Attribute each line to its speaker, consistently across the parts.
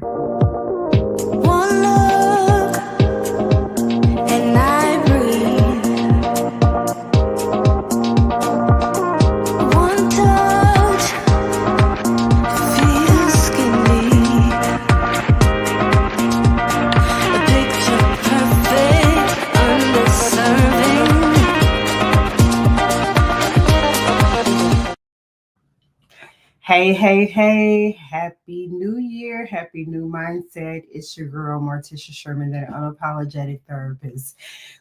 Speaker 1: One look and I breathe. One touch feels skin deep. A picture perfect, underserving.
Speaker 2: Hey, hey, hey, happy new year, happy new mindset. It's your girl, Morticia Sherman, that unapologetic therapist,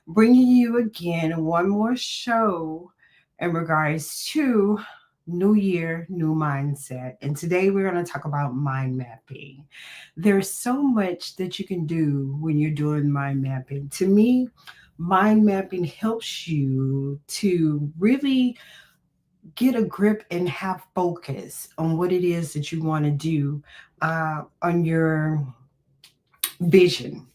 Speaker 2: bringing you again one more show in regards to new year, new mindset. And today we're going to talk about mind mapping. There's so much that you can do when you're doing mind mapping. To me, mind mapping helps you to really get a grip and have focus on what it is that you want to do on your vision.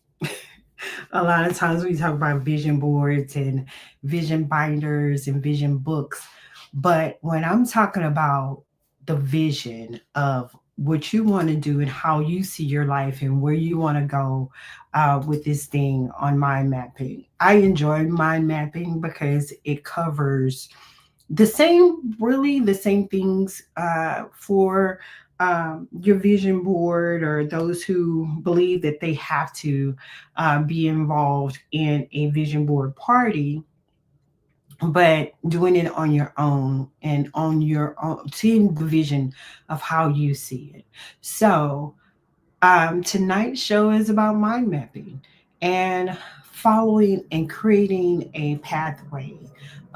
Speaker 2: A lot of times we talk about vision boards and vision binders and vision books, but when I'm talking about the vision of what you want to do and how you see your life and where you want to go with this thing on mind mapping, I enjoy mind mapping because it covers really the same things for your vision board or those who believe that they have to be involved in a vision board party, but doing it on your own and on your own, seeing the vision of how you see it. So tonight's show is about mind mapping and following and creating a pathway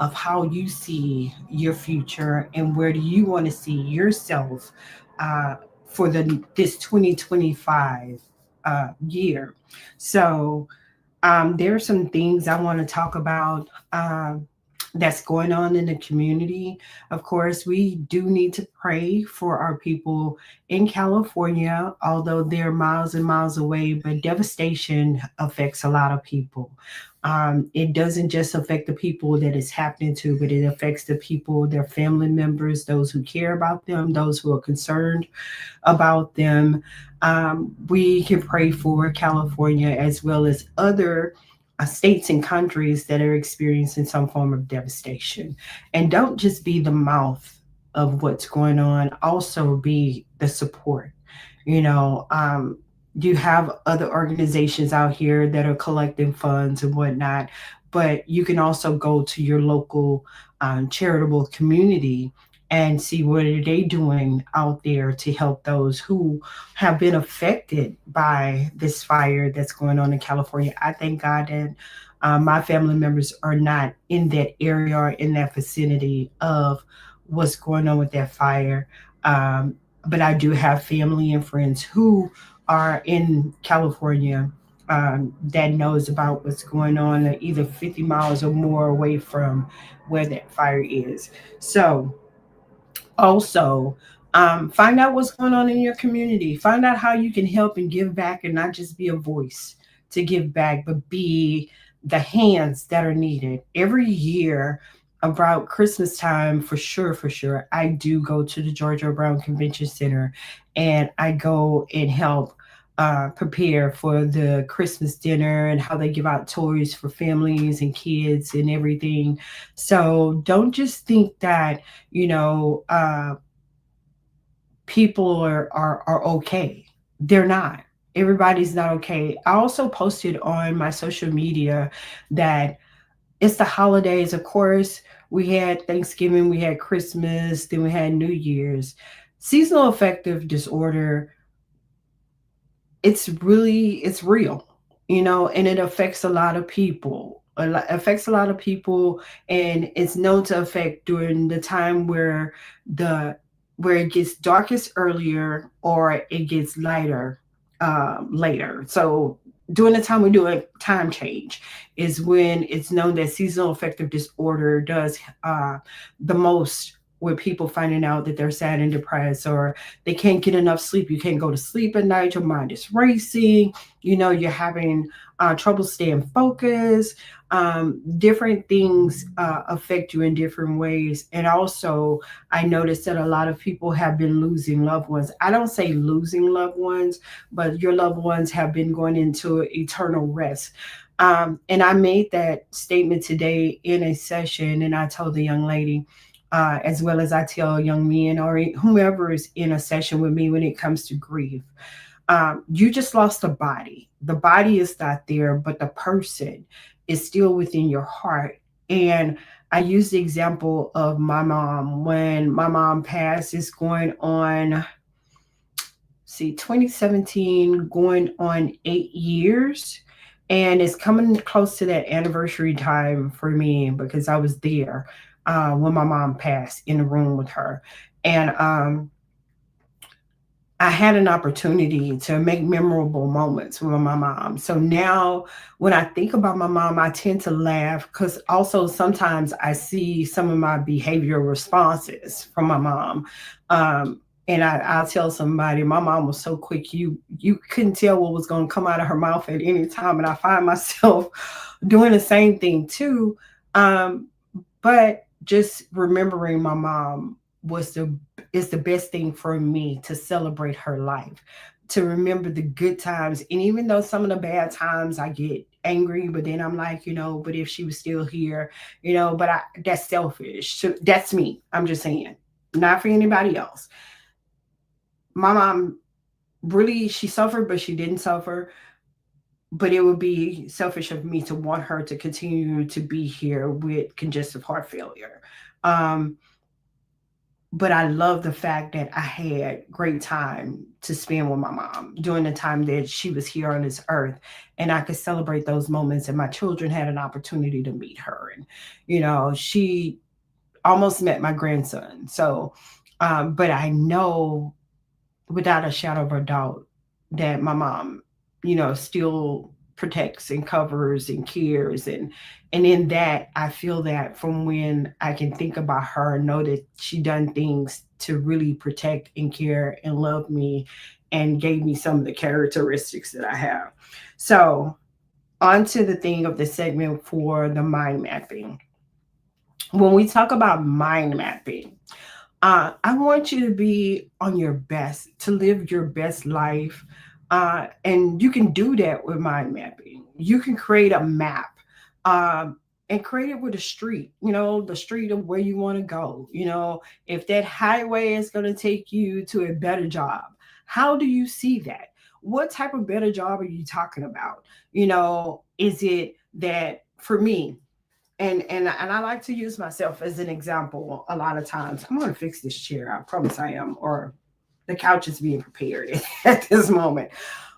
Speaker 2: of how you see your future and where do you want to see yourself uh, for this 2025 year. So there are some things I want to talk about that's going on in the community. Of course, we do need to pray for our people in California, although they're miles and miles away, but devastation affects a lot of people. It doesn't just affect the people that it's happening to, but it affects the people, their family members, those who care about them, those who are concerned about them. We can pray for California as well as other states and countries that are experiencing some form of devastation. And don't just be the mouth of what's going on, also be the support. You know, you have other organizations out here that are collecting funds and whatnot, but you can also go to your local charitable community and see what are they doing out there to help those who have been affected by this fire that's going on in California. I thank God that my family members are not in that area or in that vicinity of what's going on with that fire. Um, but I do have family and friends who are in California that knows about what's going on, either 50 miles or more away from where that fire is. So also find out what's going on in your community, find out how you can help and give back and not just be a voice to give back but be the hands that are needed every year. About Christmas time, for sure I do go to the Georgia Brown Convention Center and I go and help prepare for the Christmas dinner and how they give out toys for families and kids and everything. So don't just think that people are okay. They're not. Everybody's not okay. I also posted on my social media that it's the holidays. Of course, we had Thanksgiving, we had Christmas, then we had New Year's. Seasonal affective disorder, it's real, and it affects a lot of people. Affects a lot of people, and it's known to affect during the time the where it gets darkest earlier or it gets lighter later. So during the time we do a time change is when it's known that seasonal affective disorder does the most with people finding out that they're sad and depressed, or they can't get enough sleep. You can't go to sleep at night. Your mind is racing. You're having trouble staying focused. Different things affect you in different ways. And also, I noticed that a lot of people have been losing loved ones. I don't say losing loved ones, but your loved ones have been going into eternal rest. And I made that statement today in a session, and I told the young lady, as well as I tell young men or whomever is in a session with me when it comes to grief. You just lost a body. The body is not there, but the person is still within your heart. And I use the example of my mom. When my mom passed, it's going on, see, 2017, going on 8 years. And it's coming close to that anniversary time for me because I was there when my mom passed in the room with her. And I had an opportunity to make memorable moments with my mom. So now when I think about my mom, I tend to laugh because also sometimes I see some of my behavioral responses from my mom. And I'll tell somebody, my mom was so quick, you couldn't tell what was going to come out of her mouth at any time. And I find myself doing the same thing too. Um, but just remembering my mom was the is the best thing for me to celebrate her life, to remember the good times. And even though some of the bad times I get angry, but then I'm like, but if she was still here, but that's selfish. So that's me. I'm just saying, not for anybody else. My mom really, she suffered, but she didn't suffer. But it would be selfish of me to want her to continue to be here with congestive heart failure. Um, but I love the fact that I had great time to spend with my mom during the time that she was here on this earth, and I could celebrate those moments. And my children had an opportunity to meet her, and she almost met my grandson. So, but I know without a shadow of a doubt that my mom, still protects and covers and cares, and in that I feel that from when I can think about her and know that she done things to really protect and care and love me and gave me some of the characteristics that I have. So on to the thing of the segment for the mind mapping. When we talk about mind mapping, I want you to be on your best, to live your best life. And you can do that with mind mapping. You can create a map and create it with a street, the street of where you want to go. If that highway is going to take you to a better job, how do you see that? What type of better job are you talking about? Is it that for me, and I like to use myself as an example a lot of times. I'm going to fix this chair. I promise I am. Or the couch is being prepared at this moment.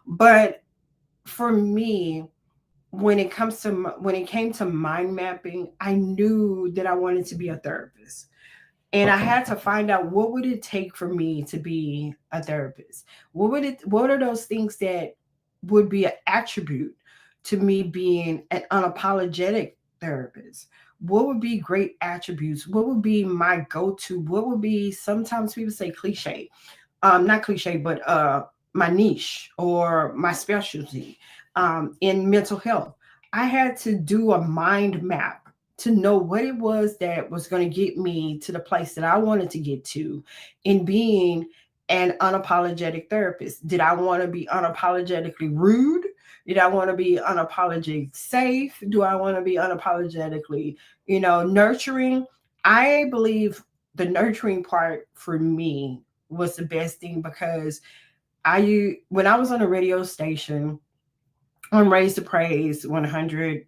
Speaker 2: But for me, when it came to mind mapping, I knew that I wanted to be a therapist. And I had to find out what would it take for me to be a therapist. What are those things that would be an attribute to me being an unapologetic therapist? What would be great attributes? What would be my go-to? What would be, sometimes people say cliche, not cliche, but my niche or my specialty in mental health. I had to do a mind map to know what it was that was going to get me to the place that I wanted to get to in being an unapologetic therapist. Did I want to be unapologetically rude? Did I want to be unapologetic safe? Do I want to be unapologetically, nurturing? I believe the nurturing part for me was the best thing because when I was on a radio station on Raise the Praise 100,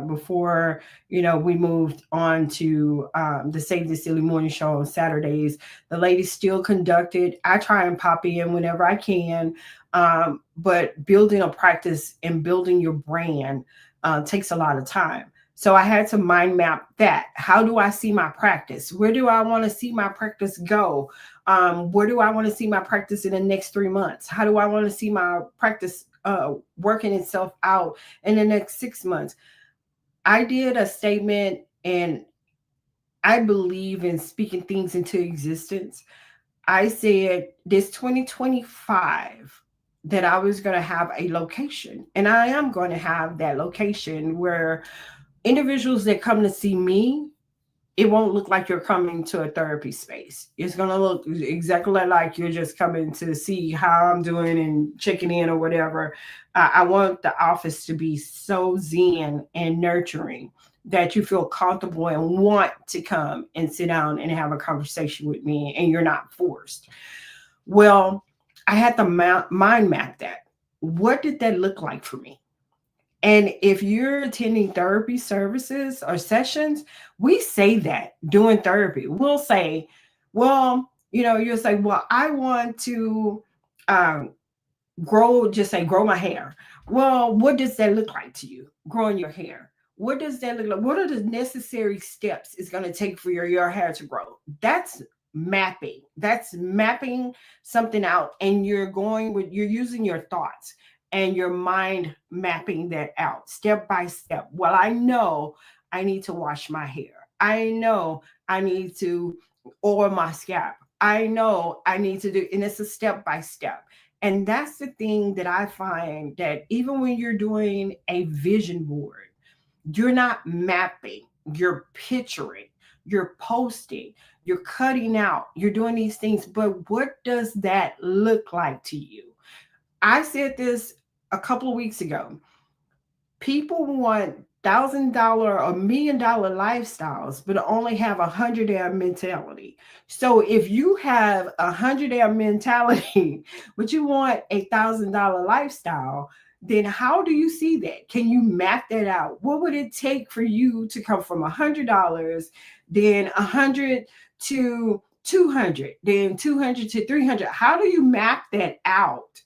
Speaker 2: before we moved on to the Save the Silly Morning Show on Saturdays, the ladies still conducted. I try and pop in whenever I can, but building a practice and building your brand takes a lot of time. So I had to mind map that. How do I see my practice? Where do I want to see my practice go? Where do I want to see my practice in the next 3 months? How do I want to see my practice working itself out in the next 6 months? I did a statement, and I believe in speaking things into existence. I said this 2025 that I was going to have a location, and I am going to have that location where individuals that come to see me, it won't look like you're coming to a therapy space. It's going to look exactly like you're just coming to see how I'm doing and checking in or whatever. I want the office to be so zen and nurturing that you feel comfortable and want to come and sit down and have a conversation with me and you're not forced. Well, I had to mind map that. What did that look like for me? And if you're attending therapy services or sessions, we say that doing therapy. We'll say, well, you'll say, well, I want to um, just say grow my hair. Well, what does that look like to you? Growing your hair. What does that look like? What are the necessary steps it's going to take for your hair to grow? That's mapping. That's mapping something out. And you're using your thoughts and your mind mapping that out step by step. Well, I know I need to wash my hair. I know I need to oil my scalp. I know I need to do, and it's a step by step. And that's the thing that I find that even when you're doing a vision board, you're not mapping, you're picturing, you're posting, you're cutting out, you're doing these things. But what does that look like to you? I said this a couple of weeks ago. People want $1,000 or $1 million lifestyles, but only have 100 mentality. So if you have 100 mentality, but you want $1,000 lifestyle, then how do you see that? Can you map that out? What would it take for you to come from $100, then 100 to 200, then 200 to 300? How do you map that out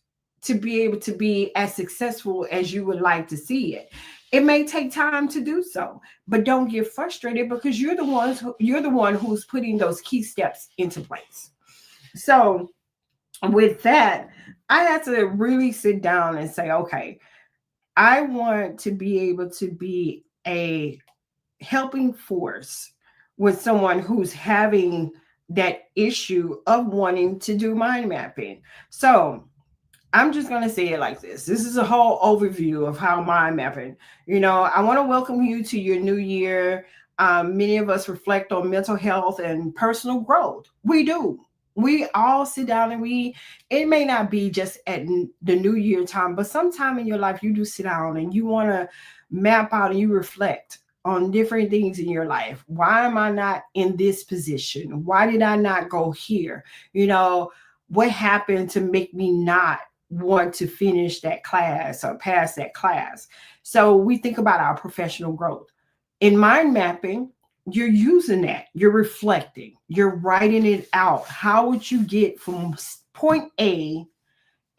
Speaker 2: to be able to be as successful as you would like to see it? It may take time to do so, but don't get frustrated because you're the one who's putting those key steps into place. So with that, I had to really sit down and say, okay, I want to be able to be a helping force with someone who's having that issue of wanting to do mind mapping. So I'm just going to say it like this. This is a whole overview of how mind mapping. I want to welcome you to your new year. Many of us reflect on mental health and personal growth. We do. We all sit down and it may not be just at the new year time, but sometime in your life, you do sit down and you want to map out and you reflect on different things in your life. Why am I not in this position? Why did I not go here? What happened to make me not want to finish that class or pass that class? So we think about our professional growth. In mind mapping, you're using that, you're reflecting, you're writing it out. How would you get from point A,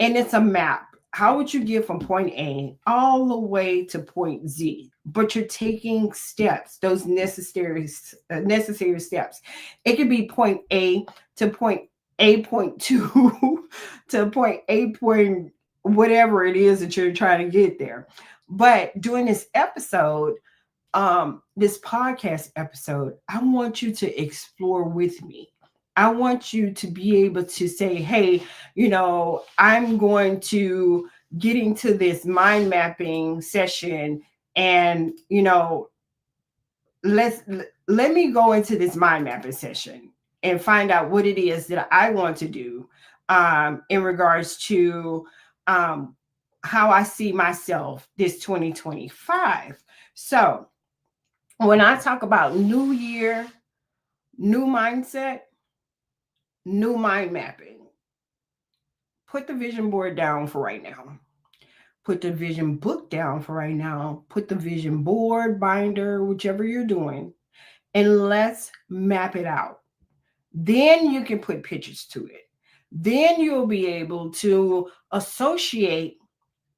Speaker 2: and it's a map? How would you get from point A all the way to point Z? But you're taking steps, those necessary steps. It could be point A to point A point two to point A point whatever it is that you're trying to get there. But during this podcast episode, I want you to explore with me. I want you to be able to say, hey, I'm going to get into this mind mapping session, and let's let me go into this mind mapping session and find out what it is that I want to do in regards to um, how I see myself this 2025. So when I talk about new year, new mindset, new mind mapping, put the vision board down for right now. Put the vision book down for right now. Put the vision board, binder, whichever you're doing, and let's map it out. Then you can put pictures to it. Then you'll be able to associate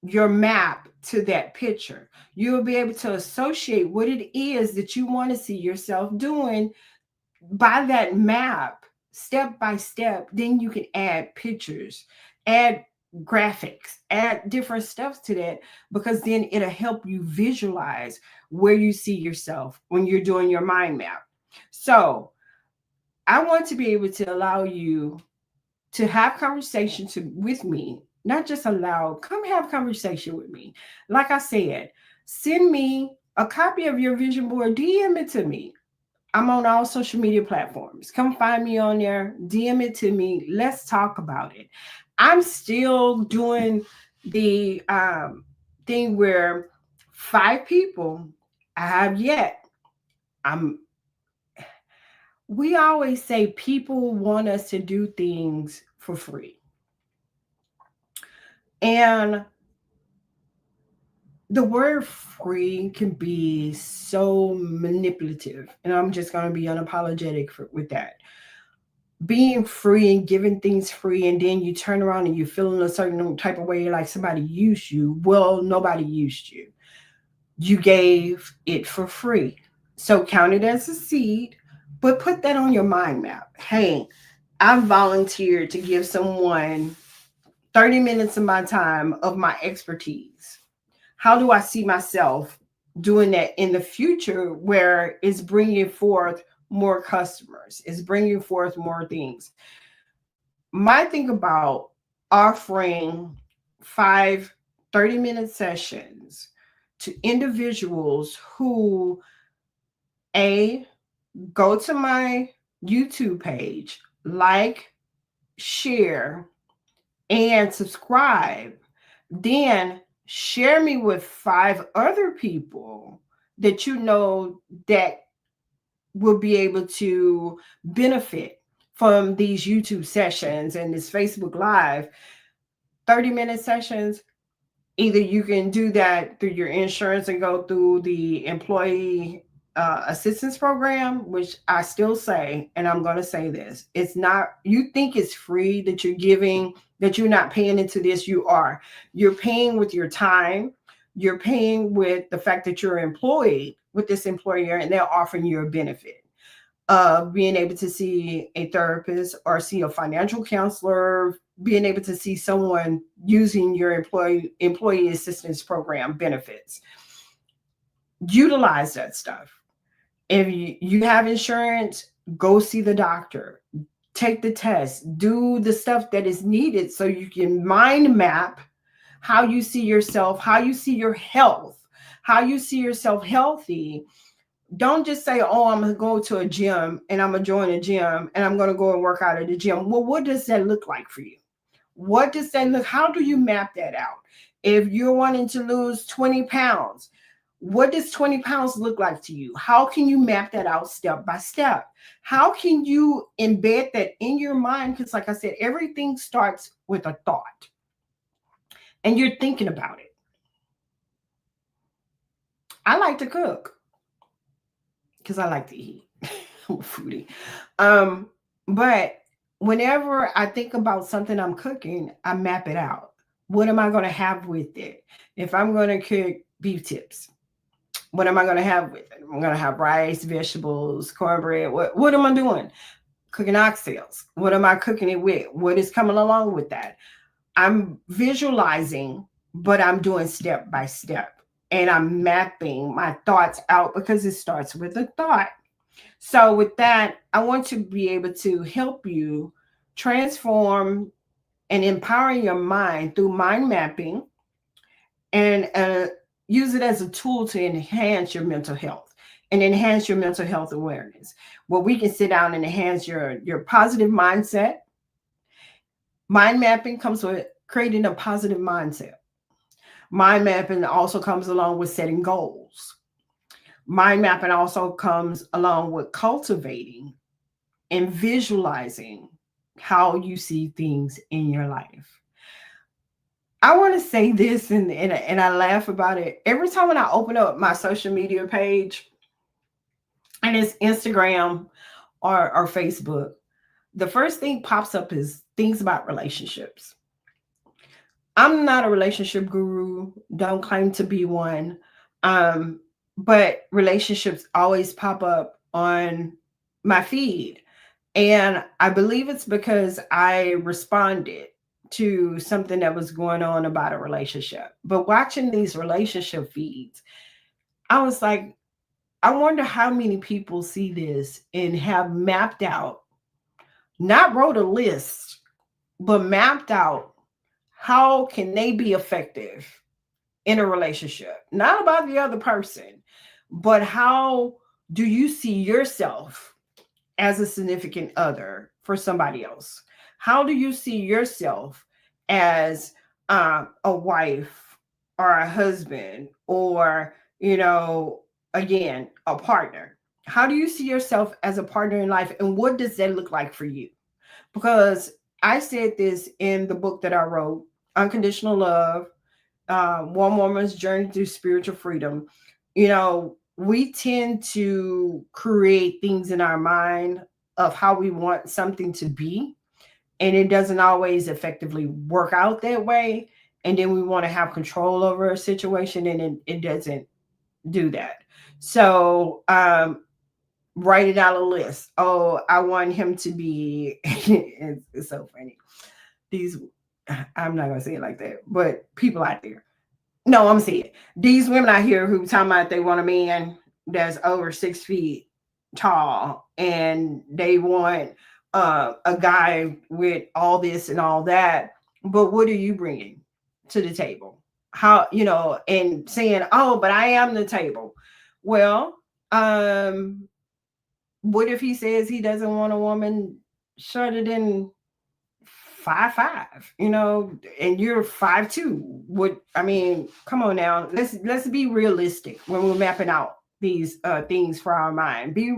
Speaker 2: your map to that picture. You'll be able to associate what it is that you want to see yourself doing by that map, step by step. Then you can add pictures, add graphics, add different stuff to that, because then it'll help you visualize where you see yourself when you're doing your mind map. So I want to be able to allow you to have conversations with me, not just allow, come have conversation with me. Like I said, send me a copy of your vision board, DM it to me. I'm on all social media platforms. Come find me on there, DM it to me. Let's talk about it. I'm still doing the thing where 5 people I have yet. I'm we always say people want us to do things for free. And the word free can be so manipulative. And I'm just going to be unapologetic with that. Being free and giving things free, and then you turn around and you're feeling a certain type of way like somebody used you. Well, nobody used you. You gave it for free. So count it as a seed, but put that on your mind map. Hey, I volunteered to give someone 30 minutes of my time, of my expertise. How do I see myself doing that in the future where it's bringing forth more customers, it's bringing forth more things? My thing about offering 5 30-minute sessions to individuals who, A, go to my YouTube page, like, share, and subscribe, then share me with 5 other people that you know that will be able to benefit from these YouTube sessions and this Facebook Live 30-minute sessions. Either you can do that through your insurance and go through the employee assistance program, which I still say, and I'm going to say this, it's not, you think it's free that you're giving, that you're not paying into this. You're paying with your time. You're paying with the fact that you're employed with this employer and they're offering you a benefit of being able to see a therapist or see a financial counselor, being able to see someone using your employee assistance program benefits. Utilize that stuff. If you have insurance, go see the doctor, take the test, do the stuff that is needed so you can mind map how you see yourself, how you see your health, how you see yourself healthy. Don't just say, oh, I'm going to go to a gym and I'm going to join a gym and I'm going to go and work out at the gym. Well, what does that look like for you? What does that look? How do you map that out? If you're wanting to lose 20 pounds, what does 20 pounds look like to you? How can you map that out step by step? How can you embed that in your mind? Because, like I said, everything starts with a thought and you're thinking about it. I like to cook because I like to eat. I'm a foodie. Um, but whenever I think about something I'm cooking, I map it out. What am I going to have with it? If I'm going to cook beef tips, what am I going to have with it? I'm going to have rice, vegetables, cornbread. What am I doing? Cooking oxtails. What am I cooking it with? What is coming along with that? I'm visualizing, but I'm doing step by step. And I'm mapping my thoughts out because it starts with a thought. So, with that, I want to be able to help you transform and empower your mind through mind mapping and use it as a tool to enhance your mental health and enhance your mental health awareness. Where we can sit down and enhance your positive mindset. Mind mapping comes with creating a positive mindset. Mind mapping also comes along with setting goals. Mind mapping also comes along with cultivating and visualizing how you see things in your life. I want to say this, and I laugh about it every time when I open up my social media page, and it's Instagram or Facebook. The first thing pops up is things about relationships. I'm not a relationship guru, don't claim to be one. Um, but relationships always pop up on my feed. And I believe it's because I responded to something that was going on about a relationship. But watching these relationship feeds, I was like, I wonder how many people see this and have mapped out, not wrote a list, but mapped out how can they be effective in a relationship. Not about the other person, but how do you see yourself as a significant other for somebody else? How do you see yourself as a wife or a husband or, again, a partner? How do you see yourself as a partner in life? And what does that look like for you? Because I said this in the book that I wrote, Unconditional Love, One Woman's Journey to Spiritual Freedom. We tend to create things in our mind of how we want something to be, and it doesn't always effectively work out that way. And then we want to have control over a situation, and it doesn't do that. So, writing out a list. Oh, I want him to be, it's so funny. These, I'm not going to say it like that, but people out there, no, I'm saying these women out here who talking about they want a man that's over 6 feet tall, and they want a guy with all this and all that. But what are you bringing to the table? How, and saying, oh, but I am the table. Well, what if he says he doesn't want a woman shorter than 5'5", and you're 5'2"? What, I mean, come on now. Let's be realistic when we're mapping out these things for our mind. Be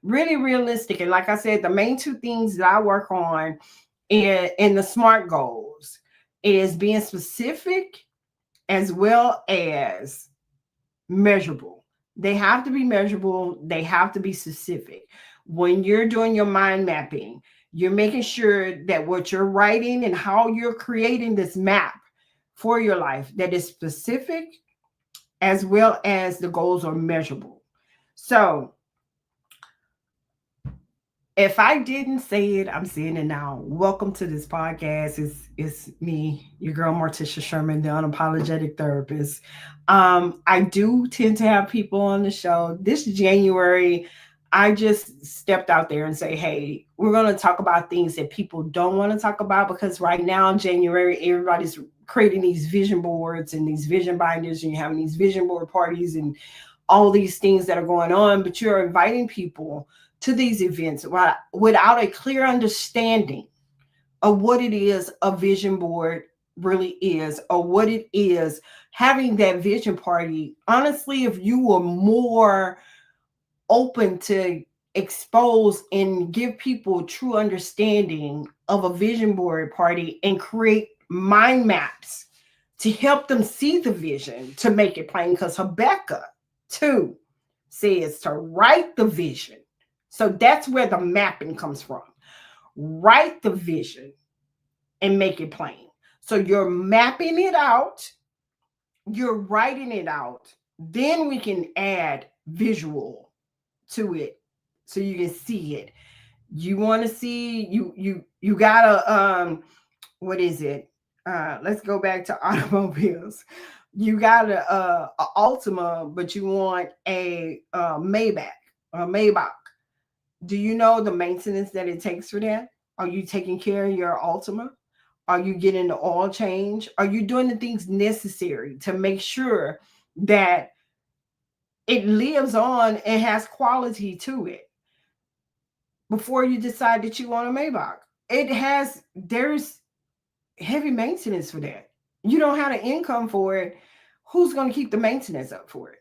Speaker 2: really realistic. And like I said, the main two things that I work on in the SMART goals is being specific as well as measurable. They have to be measurable, they have to be specific. When you're doing your mind mapping, you're making sure that what you're writing and how you're creating this map for your life that is specific as well as the goals are measurable. So, if I didn't say it, I'm saying it now. Welcome to this podcast. It's me, your girl Morticia Sherman, the unapologetic therapist. I do tend to have people on the show. This January, I just stepped out there and say, hey, we're gonna talk about things that people don't want to talk about, because right now in January, everybody's creating these vision boards and these vision binders, and you're having these vision board parties and all these things that are going on, but you're inviting people to these events without a clear understanding of what it is a vision board really is, or what it is having that vision party. Honestly, if you were more open to expose and give people true understanding of a vision board party and create mind maps to help them see the vision to make it plain, because Habakkuk 2 says to write the vision. So that's where the mapping comes from. Write the vision and make it plain. So you're mapping it out, you're writing it out, then we can add visual to it so you can see it. You want to see, you gotta what is it? Let's go back to automobiles. You got a Altima, but you want a Maybach. Do you know the maintenance that it takes for that? Are you taking care of your Altima? Are you getting the oil change? Are you doing the things necessary to make sure that it lives on and has quality to it before you decide that you want a Maybach? There's heavy maintenance for that. You don't have the income for it. Who's going to keep the maintenance up for it?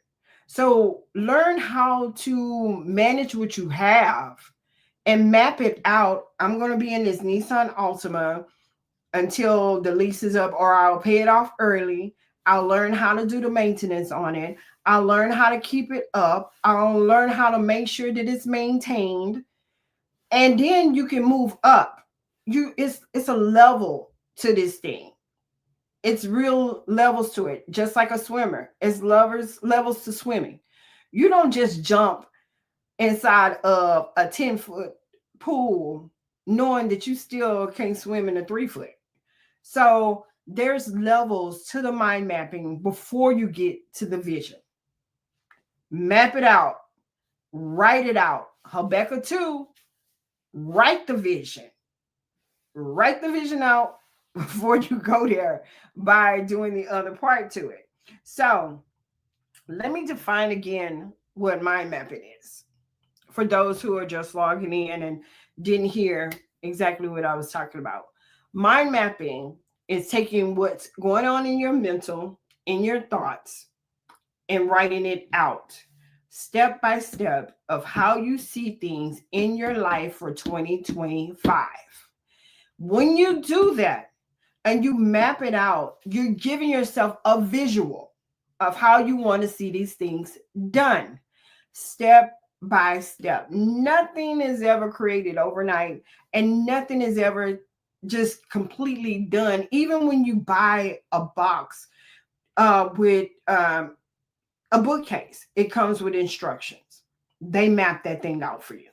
Speaker 2: So learn how to manage what you have and map it out. I'm going to be in this Nissan Altima until the lease is up, or I'll pay it off early. I'll learn how to do the maintenance on it. I'll learn how to keep it up. I'll learn how to make sure that it's maintained. And then you can move up. It's a level to this thing. It's real levels to it, just like a swimmer. It's levels to swimming. You don't just jump inside of a 10-foot pool knowing that you still can't swim in a 3-foot. So there's levels to the mind mapping before you get to the vision. Map it out. Write it out. Habakkuk 2, write the vision. Write the vision out before you go there by doing the other part to it. So let me define again what mind mapping is for those who are just logging in and didn't hear exactly what I was talking about. Mind mapping is taking what's going on in your mental, in your thoughts, and writing it out step by step of how you see things in your life for 2025. When you do that and you map it out, you're giving yourself a visual of how you want to see these things done step by step. Nothing is ever created overnight, and nothing is ever just completely done. Even when you buy a box with a bookcase, it comes with instructions. They map that thing out for you.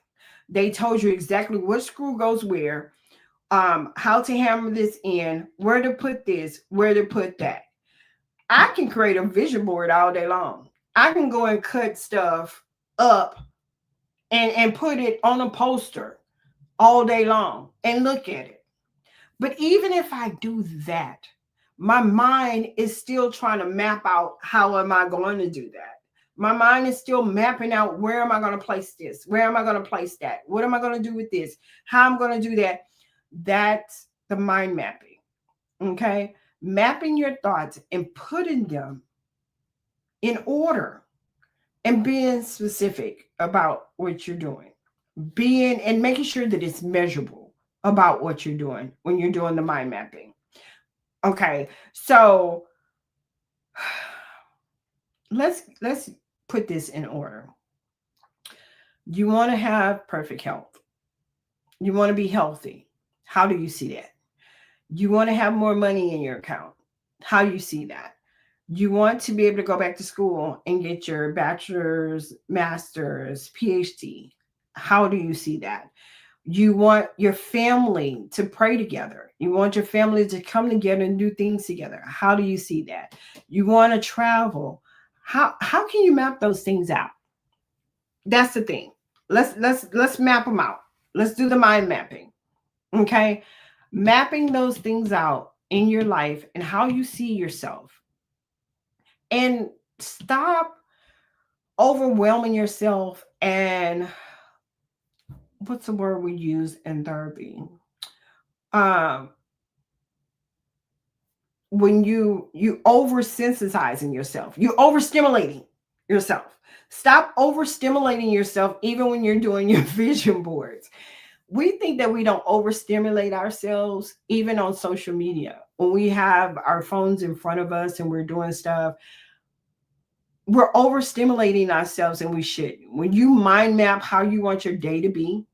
Speaker 2: They told you exactly what screw goes where, how to hammer this in, where to put this, where to put that. I can create a vision board all day long. I can go and cut stuff up and put it on a poster all day long and look at it. But even if I do that, my mind is still trying to map out how am I going to do that. My mind is still mapping out where am I going to place this? Where am I going to place that? What am I going to do with this? How I'm going to do that? That's the mind mapping. Okay? Mapping your thoughts and putting them in order and being specific about what you're doing. Being and making sure that it's measurable about what you're doing when you're doing the mind mapping. Okay, so let's put this in order. You want to have perfect health. You want to be healthy. How do you see that? You want to have more money in your account. How do you see that? You want to be able to go back to school and get your bachelor's, master's, PhD. How do you see that? You want your family to pray together. You want your family to come together and do things together. How do you see that? You want to travel. How can you map those things out? That's the thing. Let's map them out. Let's do the mind mapping. Okay? Mapping those things out in your life and how you see yourself. And stop overwhelming yourself and what's the word we use in therapy? Um, when you oversensitizing yourself, you overstimulating yourself. Stop overstimulating yourself even when you're doing your vision boards. We think that we don't overstimulate ourselves even on social media. When we have our phones in front of us and we're doing stuff, we're overstimulating ourselves and we shouldn't. When you mind map how you want your day to be,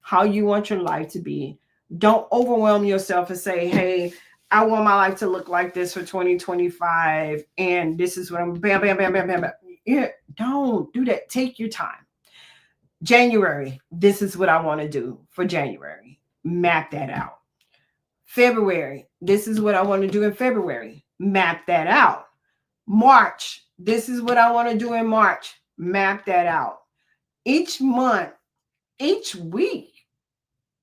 Speaker 2: how you want your life to be, don't overwhelm yourself and say, hey, I want my life to look like this for 2025. And this is what I'm bam, bam, bam, bam, bam, bam. Yeah, don't do that. Take your time. January, this is what I want to do for January. Map that out. February, this is what I want to do in February. Map that out. March, this is what I want to do in March. Map that out. Each month, each week,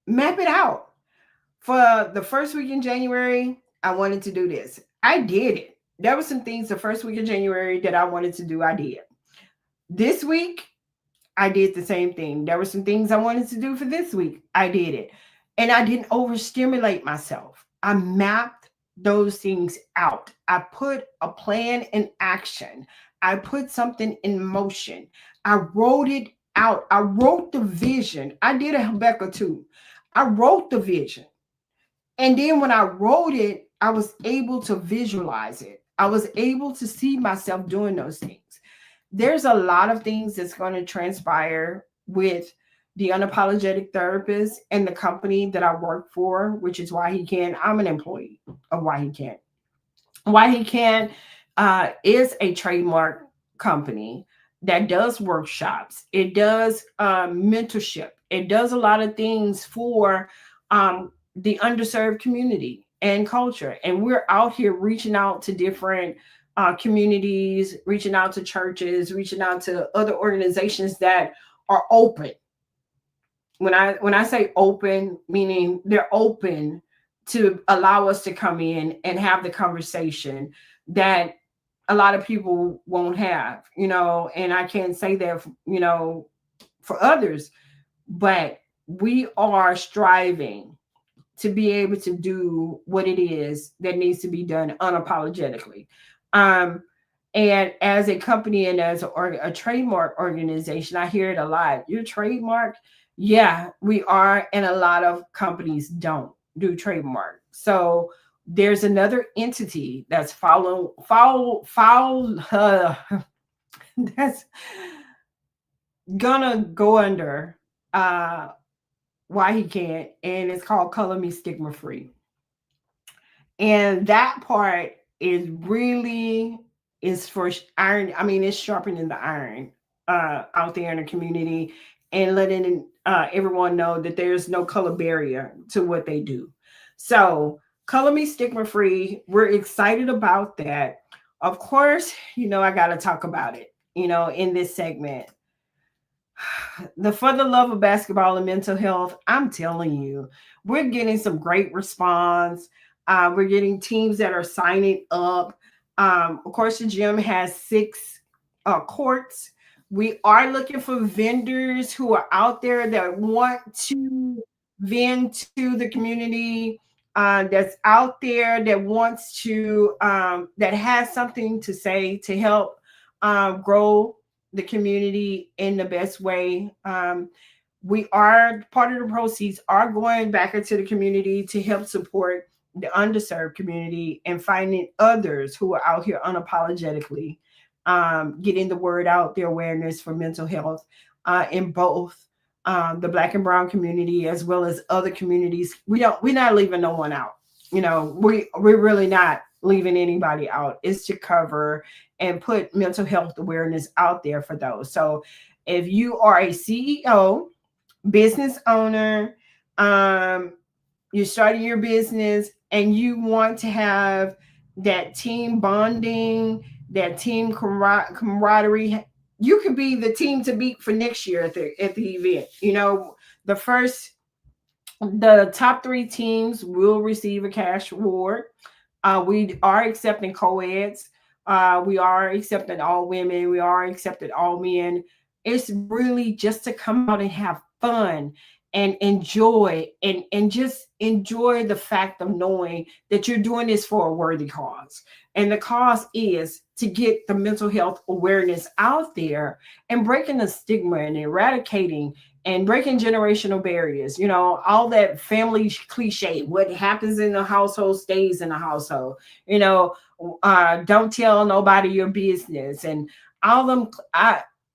Speaker 2: map it out. For the first week in January, I wanted to do this. I did it. There were some things the first week of January that I wanted to do. I did. This week, I did the same thing. There were some things I wanted to do for this week. I did it. And I didn't overstimulate myself. I mapped those things out. I put a plan in action. I put something in motion. I wrote it out. I wrote the vision. I did a Habakkuk too. I wrote the vision. And then when I wrote it, I was able to visualize it. I was able to see myself doing those things. There's a lot of things that's going to transpire with the unapologetic therapist and the company that I work for, which is Why He Can. I'm an employee of Why He Can. Why He Can is a trademark company that does workshops. It does mentorship. It does a lot of things for the underserved community and culture. And we're out here reaching out to different communities, reaching out to churches, reaching out to other organizations that are open. When I say open, meaning they're open to allow us to come in and have the conversation that a lot of people won't have, and I can't say that, for others, but we are striving to be able to do what it is that needs to be done unapologetically. Um, and as a company and as a trademark organization, I hear it a lot. Your trademark, yeah, we are, and a lot of companies don't do trademark. So there's another entity that's follow that's gonna go under why he can't, and it's called Color Me Stigma Free. And that part is really is for iron. I mean, it's sharpening the iron out there in the community and letting everyone know that there's no color barrier to what they do. So, Color Me Stigma Free, we're excited about that. Of course, I got to talk about it, in this segment. The For the Love of Basketball and Mental Health, I'm telling you, we're getting some great response. We're getting teams that are signing up. Of course, the gym has 6 courts. We are looking for vendors who are out there that want to vend to the community, that's out there that wants to, that has something to say to help grow the community in the best way. We are part of the proceeds are going back into the community to help support the underserved community and finding others who are out here unapologetically, getting the word out, the awareness for mental health in both the Black and Brown community as well as other communities. We're not leaving no one out. We're really not leaving anybody out. It's to cover and put mental health awareness out there for those. So if you are a CEO, business owner, um, you're starting your business and you want to have that team bonding, that team camaraderie, you could be the team to beat for next year at the event. The first the top 3 teams will receive a cash reward. We are accepting co-eds. We are accepting all women. We are accepting all men. It's really just to come out and have fun and enjoy and just enjoy the fact of knowing that you're doing this for a worthy cause. And the cause is to get the mental health awareness out there and breaking the stigma and eradicating and breaking generational barriers. All that family cliche, what happens in the household stays in the household. you know don't tell nobody your business, and all them.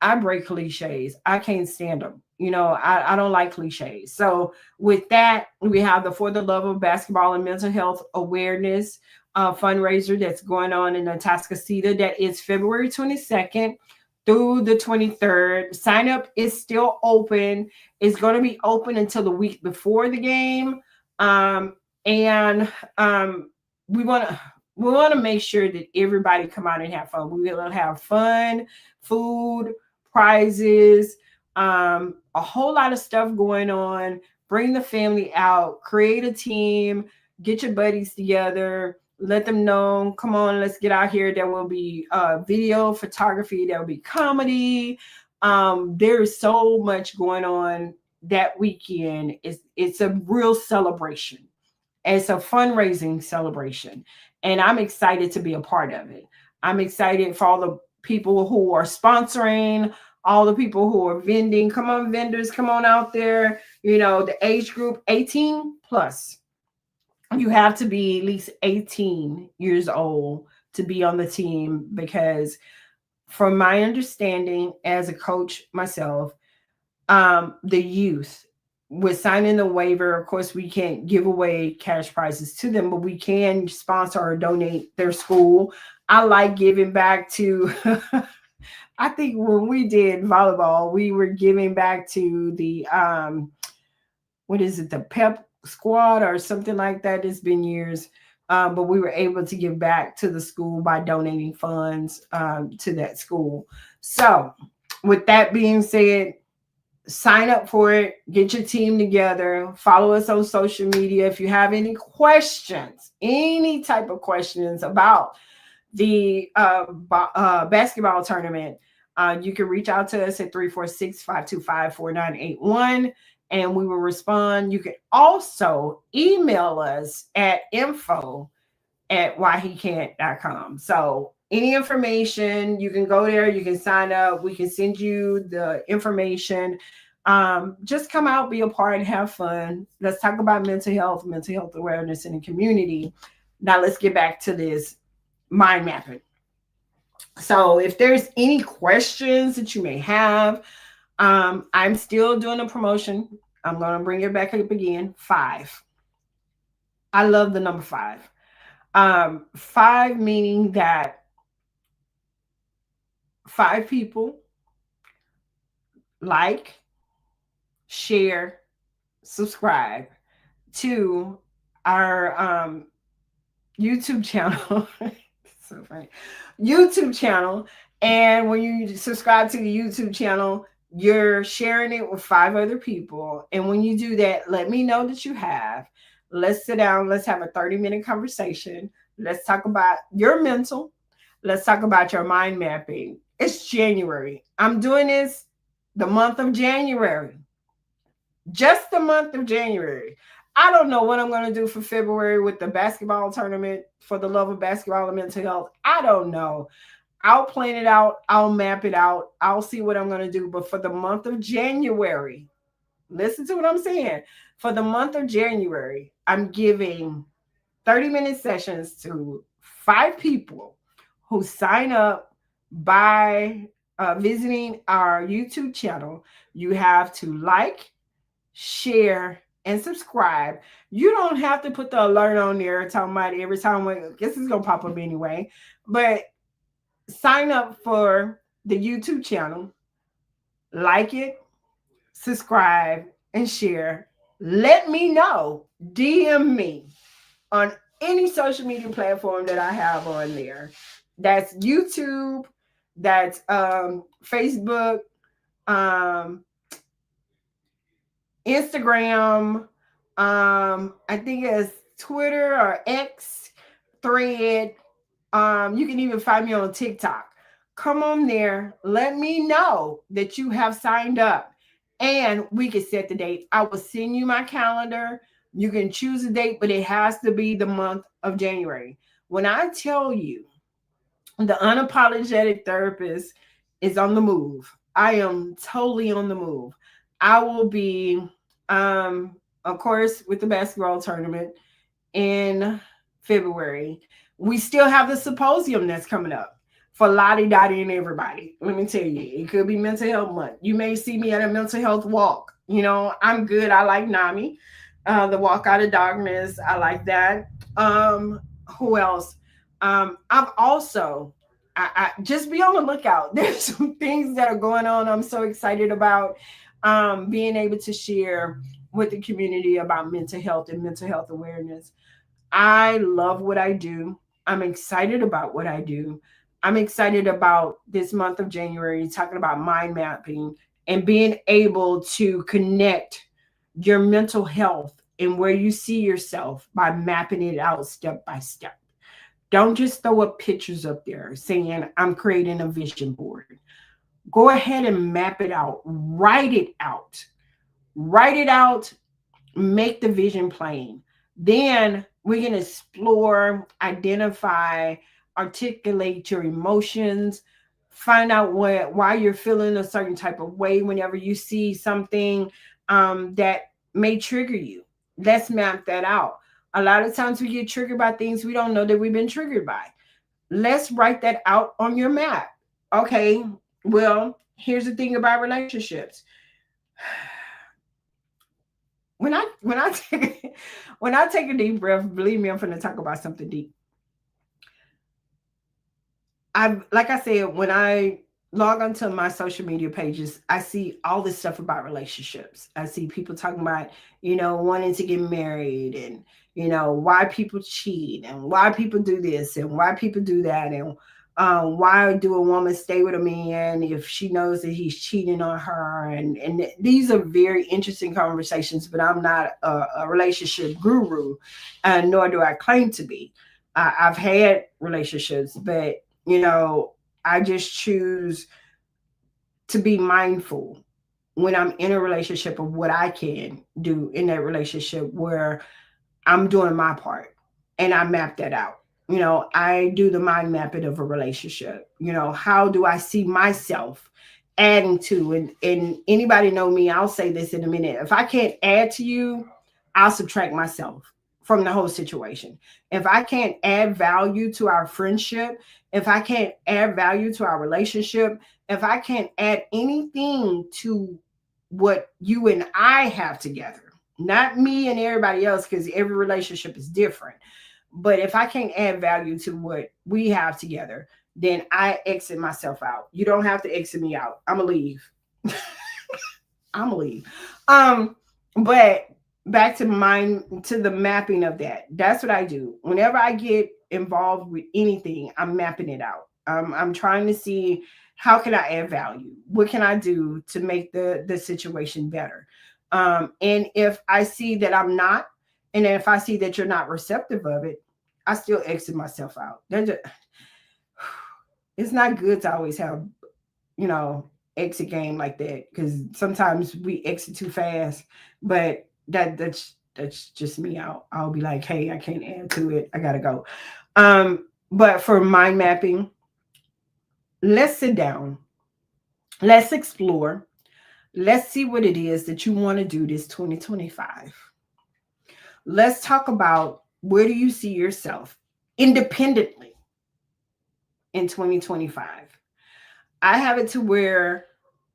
Speaker 2: I break cliches. I can't stand them. I don't like cliches. So with that, we have the For the Love of Basketball and Mental Health Awareness fundraiser that's going on in Atascocita. That is February 22nd through the 23rd. Sign up is still open. It's going to be open until the week before the game. And we want to make sure that everybody come out and have fun. We will have fun, food, prizes, a whole lot of stuff going on. Bring the family out, create a team, get your buddies together, let them know, come on, let's get out here. There will be video, photography, there will be comedy. There's so much going on that weekend. It's a real celebration. It's a fundraising celebration. And I'm excited to be a part of it. I'm excited for all the people who are sponsoring, all the people who are vending. Come on, vendors, come on out there. The age group 18 plus. You have to be at least 18 years old to be on the team because, from my understanding as a coach myself, the youth with signing the waiver, of course, we can't give away cash prizes to them, but we can sponsor or donate their school. I like giving back to, I think when we did volleyball, we were giving back to the, what is it, the pep squad or something like that. It's been years. But we were able to give back to the school by donating funds to that school. So, with that being said, Sign up for it, get your team together, follow us on social media. If you have any questions, any type of questions about the basketball tournament, you can reach out to us at 346-525-4981 and we will respond. You can also email us at info@whyhecan't.com. So any information, you can go there, you can sign up, we can send you the information. Just come out, be a part, and have fun. Let's talk about mental health awareness in the community. Now let's get back to this mind mapping. So if there's any questions that you may have, I'm still doing a promotion. I'm going to bring it back up again. 5. I love the number 5. 5 meaning that 5 people like, share, subscribe to our YouTube channel. So funny. YouTube channel. And when you subscribe to the YouTube channel, you're sharing it with 5 other people. And when you do that, let me know that you have. Let's sit down. Let's have a 30-minute conversation. Let's talk about your mental. Let's talk about your mind mapping. It's January. I'm doing this the month of January. Just the month of January. I don't know what I'm going to do for February with the basketball tournament for the love of basketball and mental health. I don't know. I'll plan it out. I'll map it out. I'll see what I'm going to do. But for the month of January, listen to what I'm saying. For the month of January, I'm giving 30-minute sessions to 5 people who sign up by visiting our YouTube channel. You have to like, share, and subscribe. You don't have to put the alert on there talking about every time. I guess it's gonna pop up anyway. But sign up for the YouTube channel, like it, subscribe, and share. Let me know. DM me on any social media platform that I have on there. That's YouTube, that's Facebook, um, Instagram, I think it's Twitter or X, Thread. You can even find me on TikTok. Come on there. Let me know that you have signed up and we can set the date. I will send you my calendar. You can choose a date, but it has to be the month of January. When I tell you the unapologetic therapist is on the move, I am totally on the move. I will be, of course, with the basketball tournament in February. We still have the symposium that's coming up for Lottie Dottie and everybody. Let me tell you, it could be mental health month. You may see me at a mental health walk. You know, I'm good. I like NAMI, the walk out of darkness. I like that. Who else? I've also, just be on the lookout. There's some things that are going on. I'm so excited about being able to share with the community about mental health and mental health awareness. I love what I do. I'm excited about what I do. I'm excited about this month of January talking about mind mapping and being able to connect your mental health and where you see yourself by mapping it out step by step. Don't just throw up pictures up there saying, I'm creating a vision board. Go ahead and map it out, write it out, write it out, make the vision plain. Then we can explore, identify, articulate your emotions, find out why you're feeling a certain type of way whenever you see something that may trigger you. Let's map that out. A lot of times we get triggered by things we don't know that we've been triggered by. Let's write that out on your map. Okay, well, here's the thing about relationships. When I take when I take a deep breath, believe me, I'm going to talk about something deep. I like I said, when I log onto my social media pages, I see all this stuff about relationships. I see people talking about, wanting to get married and, why people cheat and why people do this and why people do that. And Why do a woman stay with a man if she knows that he's cheating on her? And these are very interesting conversations, but I'm not a relationship guru, nor do I claim to be. I've had relationships, but I just choose to be mindful when I'm in a relationship of what I can do in that relationship where I'm doing my part and I map that out. I do the mind mapping of a relationship. How do I see myself adding to, and anybody know me, I'll say this in a minute. If I can't add to you, I'll subtract myself from the whole situation. If I can't add value to our friendship, if I can't add value to our relationship, if I can't add anything to what you and I have together, not me and everybody else, because every relationship is different. But if I can't add value to what we have together, then I exit myself out. You don't have to exit me out. I'm gonna leave. I'm gonna leave. But back to mine, to the mapping of that. That's what I do. Whenever I get involved with anything, I'm mapping it out. I'm trying to see how can I add value. What can I do to make the situation better? And if I see that I'm not, and if I see that you're not receptive of it, I still exit myself out. It's not good to always have, you know, exit game like that because sometimes we exit too fast. But that's just me. I'll be like, hey, I can't add to it. I gotta go. But for mind mapping, let's sit down. Let's explore. Let's see what it is that you want to do this 2025. Let's talk about where do you see yourself independently in 2025. I have it to where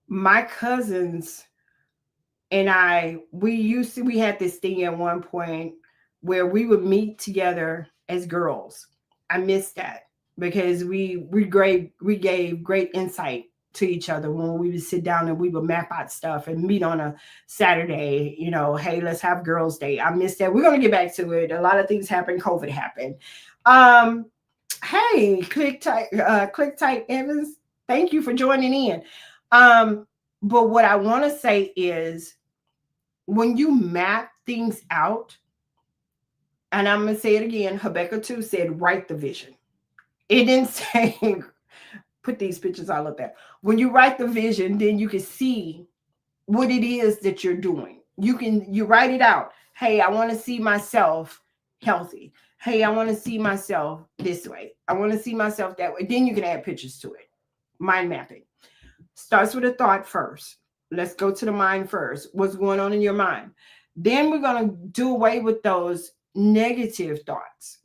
Speaker 2: my cousins and we had this thing at one point where we would meet together as girls. I miss that because we gave great insight to each other when we would sit down and we would map out stuff and meet on a Saturday, hey, let's have girls day. I miss that. We're gonna get back to it. A lot of things happened, COVID happened. Um hey, click tight Evans, thank you for joining in. Um but what I want to say is when you map things out, and I'm going to say it again, Habakkuk 2 said, write the vision. It didn't say, put these pictures all up there. When you write the vision, then you can see what it is that you're doing. You write it out. Hey, I want to see myself healthy. Hey, I want to see myself this way. I want to see myself that way. Then you can add pictures to it. Mind mapping starts with a thought first. Let's go to the mind first. What's going on in your mind? Then we're going to do away with those negative thoughts.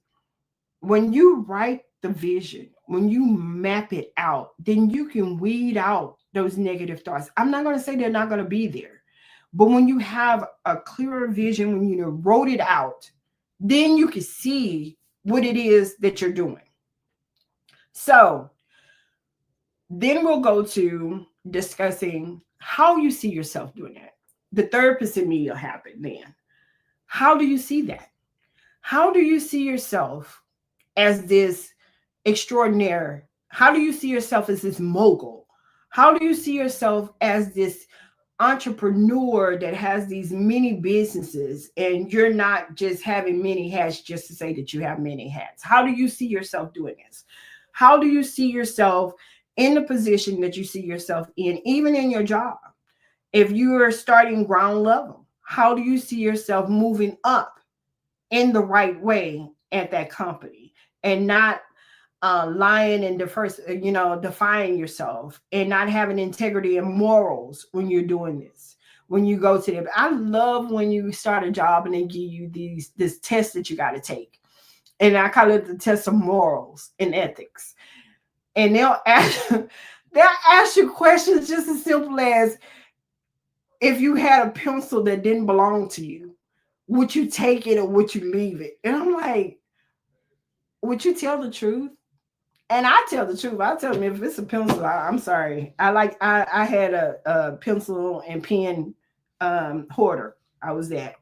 Speaker 2: When you write the vision, when you map it out, then you can weed out those negative thoughts. I'm not going to say they're not going to be there, but when you have a clearer vision, when you wrote it out, then you can see what it is that you're doing. So then we'll go to discussing how you see yourself doing that. The third percent me will happen then. How do you see that? How do you see yourself as this extraordinary? How do you see yourself as this mogul? How do you see yourself as this entrepreneur that has these many businesses and you're not just having many hats just to say that you have many hats? How do you see yourself doing this? How do you see yourself in the position that you see yourself in, even in your job? If you are starting ground level, how do you see yourself moving up in the right way at that company and not lying and defying yourself and not having integrity and morals when you're doing this? When you go to them, I love when you start a job and they give you this test that you got to take, and I call it the test of morals and ethics. And they'll ask you questions just as simple as, if you had a pencil that didn't belong to you, would you take it or would you leave it? And I'm like, would you tell the truth? And I tell the truth. I tell them, if it's a pencil, I'm sorry. I had a pencil and pen hoarder. I was that.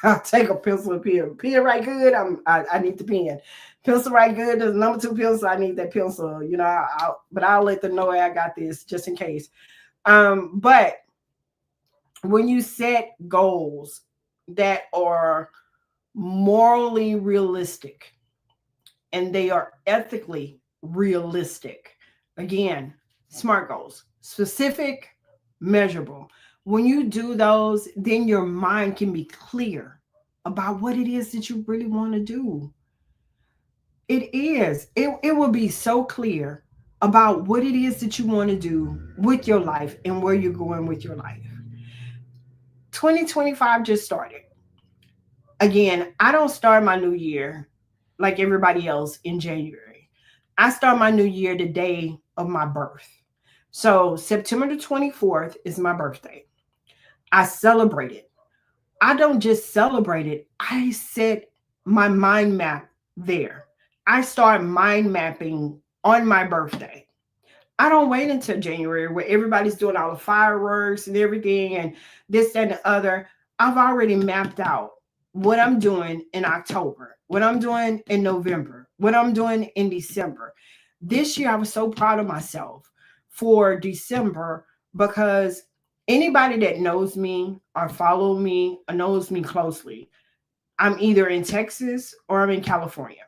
Speaker 2: I'll take a pencil and pen. Pen right good. I need the pen. Pencil right good. There's number two pencil. I need that pencil. But I'll let them know I got this just in case. But when you set goals that are morally realistic and they are ethically realistic, again, SMART goals, specific, measurable. When you do those, then your mind can be clear about what it is that you really want to do. It is. It will be so clear about what it is that you want to do with your life and where you're going with your life. 2025 just started. Again, I don't start my new year like everybody else in January. I start my new year the day of my birth. So September the 24th is my birthday. I celebrate it. I don't just celebrate it, I set my mind map there. I start mind mapping on my birthday. I don't wait until January where everybody's doing all the fireworks and everything and this, that, and the other. I've already mapped out what I'm doing in October, what I'm doing in November, what I'm doing in December. This year, I was so proud of myself for December because anybody that knows me or follow me or knows me closely, I'm either in Texas or I'm in California.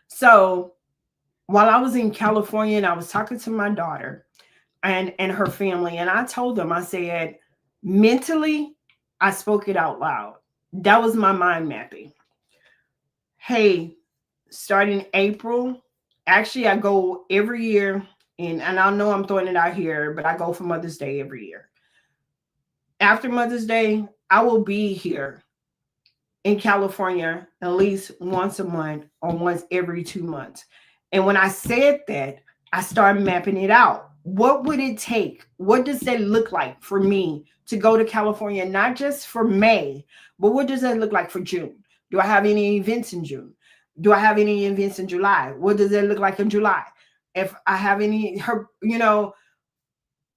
Speaker 2: So while I was in California and I was talking to my daughter and her family, and I told them, I said, mentally, I spoke it out loud. That was my mind mapping. Hey, starting April, actually, I go every year, and I know I'm throwing it out here, but I go for Mother's Day every year. After Mother's Day, I will be here in California at least once a month or once every 2 months. And when I said that, I started mapping it out. What would it take? What does that look like for me to go to California, not just for May, but what does that look like for June? Do I have any events in June? Do I have any events in July? What does that look like in July? If I have any,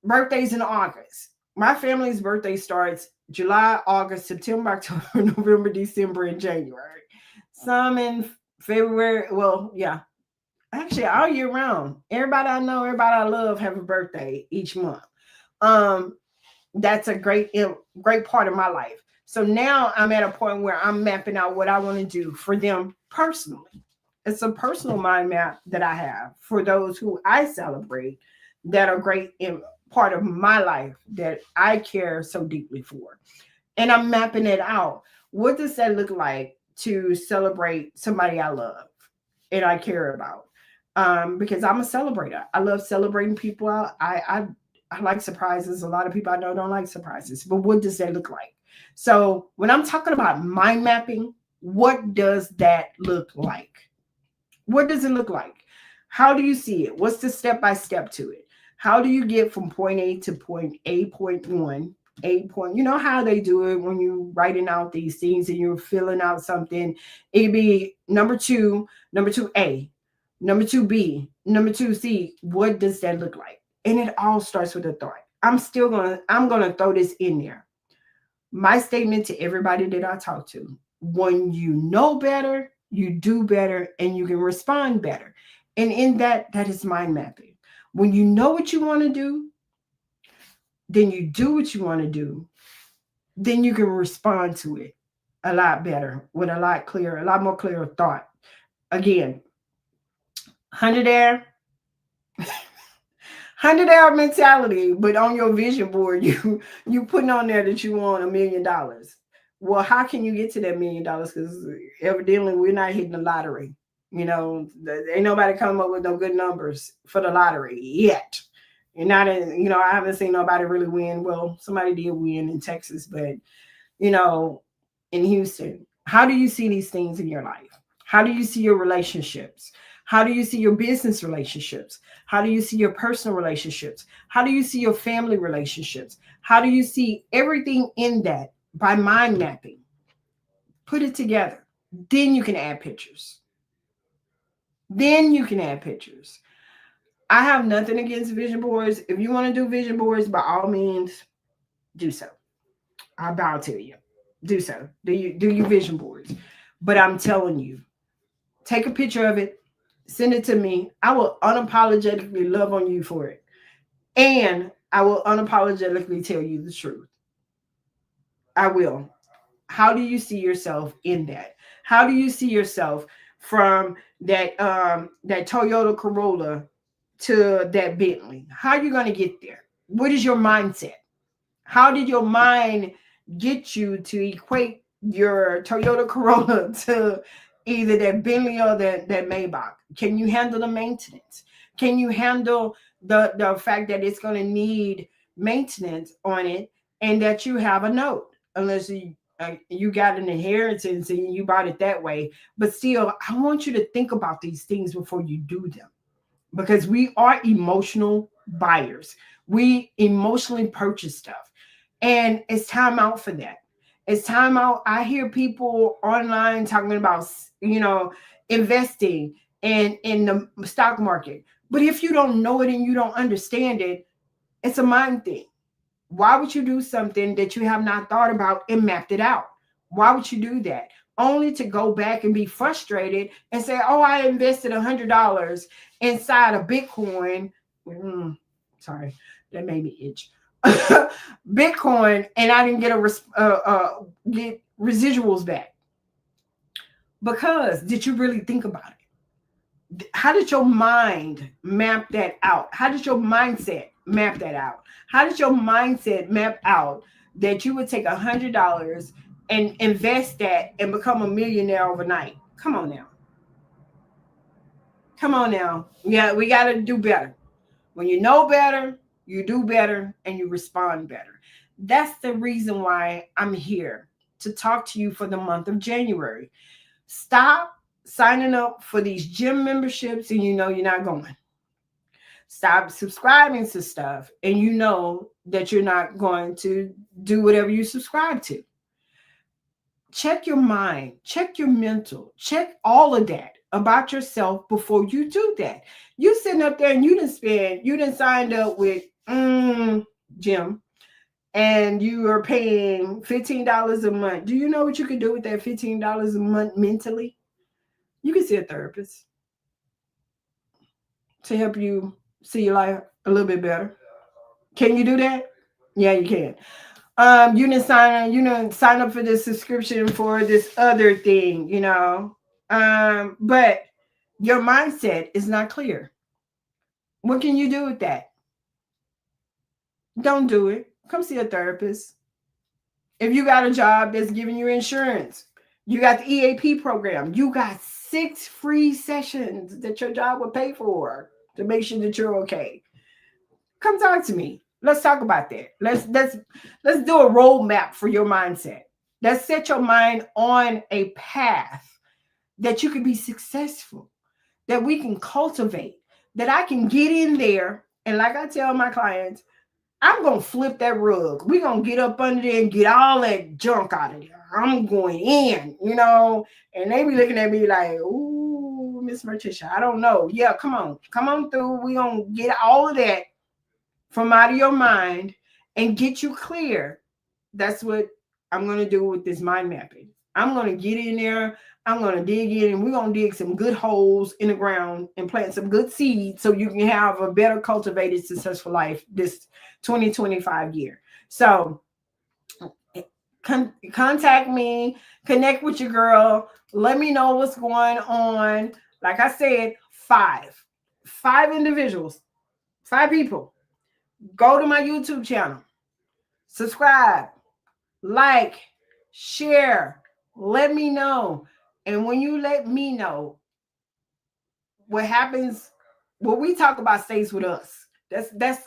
Speaker 2: birthdays in August. My family's birthday starts July, August, September, October, November, December, and January. Some in February. Well, yeah, actually all year round. Everybody I know, everybody I love have a birthday each month. Um, that's a great part of my life. So now I'm at a point where I'm mapping out what I want to do for them personally. It's a personal mind map that I have for those who I celebrate that are great in part of my life that I care so deeply for. And I'm mapping it out. What does that look like to celebrate somebody I love and I care about? Because I'm a celebrator. I love celebrating people. I like surprises. A lot of people I know don't like surprises. But what does that look like? So when I'm talking about mind mapping, what does that look like? What does it look like? How do you see it? What's the step by step to it? How do you get from point A to point A point one? A point, you know how they do it when you're writing out these things and you're filling out something. It'd be number two A, number two B, number two C. What does that look like? And it all starts with a thought. I'm gonna throw this in there. My statement to everybody that I talk to: when you know better, you do better, and you can respond better. And in that is mind mapping. When you know what you want to do, then you do what you want to do, then you can respond to it a lot better with a lot more clear thought. Again, 100 100 hour mentality, but on your vision board, you putting on there that you want $1 million. Well, how can you get to that $1 million? Because evidently we're not hitting the lottery. Ain't nobody come up with no good numbers for the lottery yet. And not in, I haven't seen nobody really win. Well, somebody did win in Texas, but you know, in Houston. How do you see these things in your life? How do you see your relationships? How do you see your business relationships? How do you see your personal relationships? How do you see your family relationships? How do you see everything in that by mind mapping? Put it together. Then you can add pictures. Then you can add pictures. I have nothing against vision boards. If you want to do vision boards, by all means, do so. I bow to you. Do so. Do you vision boards? But I'm telling you, Take a picture of it, send it to me. I will unapologetically love on you for it. And I will unapologetically tell you the truth. I will. How do you see yourself in that? How do you see yourself from that Toyota Corolla to that Bentley? How are you going to get there? What is your mindset? How did your mind get you to equate your Toyota Corolla to either that Bentley or that Maybach? Can you handle the maintenance? Can you handle the fact that it's going to need maintenance on it and that you have a note? Unless you got an inheritance and you bought it that way. But still, I want you to think about these things before you do them because we are emotional buyers. We emotionally purchase stuff. And it's time out for that. It's time out. I hear people online talking about, investing in the stock market. But if you don't know it and you don't understand it, it's a mind thing. Why would you do something that you have not thought about and mapped it out? Why would you do that? Only to go back and be frustrated and say, "Oh, I invested $100 inside of Bitcoin." Mm, sorry, that made me itch. Bitcoin, and I didn't get residuals back because did you really think about it? How did your mind map that out? How did your mindset map that out? How did your mindset map out that you would take $100 and invest that and become a millionaire overnight? Come on now. Come on now. Yeah, we got to do better. When you know better, you do better and you respond better. That's the reason why I'm here to talk to you for the month of January. Stop signing up for these gym memberships and you know you're not going. Stop subscribing to stuff and you know that you're not going to do whatever you subscribe to. Check your mind, check your mental, check all of that about yourself before you do that. You sitting up there and you didn't signed up with gym and you are paying $15 a month. Do you know what you can do with that $15 a month mentally? You can see a therapist to help you see your life a little bit better. Can you do that? Yeah, you can. You didn't sign up for this subscription for this other thing. But your mindset is not clear. What can you do with that? Don't do it. Come see a therapist. If you got a job that's giving you insurance, you got the EAP program, you got 6 free sessions that your job will pay for to make sure that you're okay. Come talk to me. Let's talk about that. Let's do a roadmap for your mindset. Let's set your mind on a path that you can be successful, that we can cultivate, that I can get in there. And like I tell my clients, I'm gonna flip that rug. We're gonna get up under there and get all that junk out of there. I'm going in. And they be looking at me like, "Ooh, Miss Morticia, I don't know." Yeah, come on through. We gonna get all of that from out of your mind and get you clear. That's what I'm going to do with this mind mapping. I'm going to get in there. I'm going to dig in and we're going to dig some good holes in the ground and plant some good seeds so you can have a better cultivated, successful life this 2025 year. So contact me, connect with your girl. Let me know what's going on. Like I said, five individuals, 5 people. Go to my YouTube channel, subscribe, like, share, let me know. And when you let me know, what happens, what we talk about stays with us. That's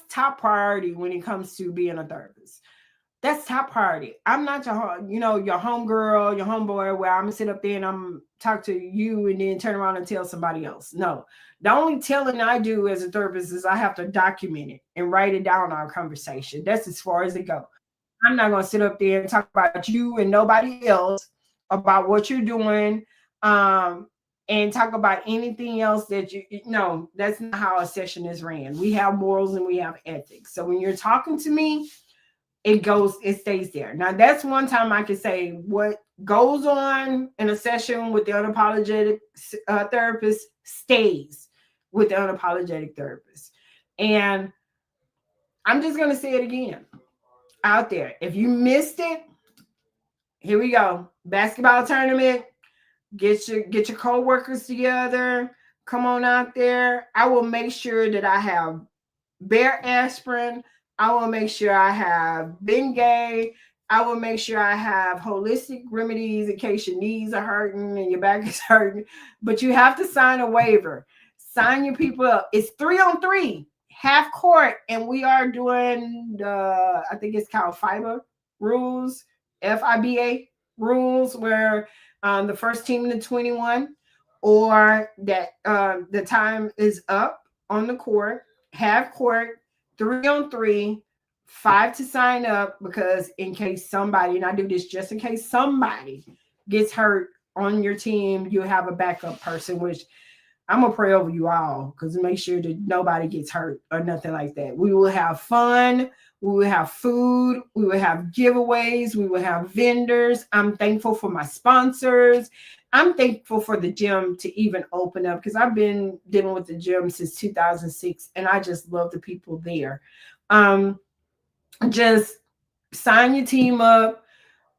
Speaker 2: top priority when it comes to being a therapist. That's top priority. I'm not your homegirl, your homeboy, where I'm gonna sit up there and I'm talk to you and then turn around and tell somebody else. No, the only telling I do as a therapist is I have to document it and write it down our conversation. That's as far as it goes. I'm not gonna sit up there and talk about you and nobody else about what you're doing, um, and talk about anything else that no, that's not how a session is ran. We have morals and we have ethics. So when you're talking to me, it stays there. Now that's one time I can say what goes on in a session with the unapologetic therapist stays with the unapologetic therapist. And I'm just going to say it again out there. If you missed it, here we go. Basketball tournament. Get your co-workers together. Come on out there. I will make sure that I have Bear aspirin. I will make sure I have Bengay. I will make sure I have holistic remedies in case your knees are hurting and your back is hurting. But you have to sign a waiver. Sign your people up. It's 3-on-3, half court, and we are doing the, I think it's called FIBA rules, FIBA rules, where the first team to 21 or that the time is up on the court, half court, 3-on-3, 5 to sign up because in case somebody, and I do this just in case somebody gets hurt on your team, you have a backup person, which I'm gonna pray over you all because to make sure that nobody gets hurt or nothing like that. We will have fun. We will have food. We will have giveaways. We will have vendors. I'm thankful for my sponsors. I'm thankful for the gym to even open up because I've been dealing with the gym since 2006 and I just love the people there. Um, just sign your team up.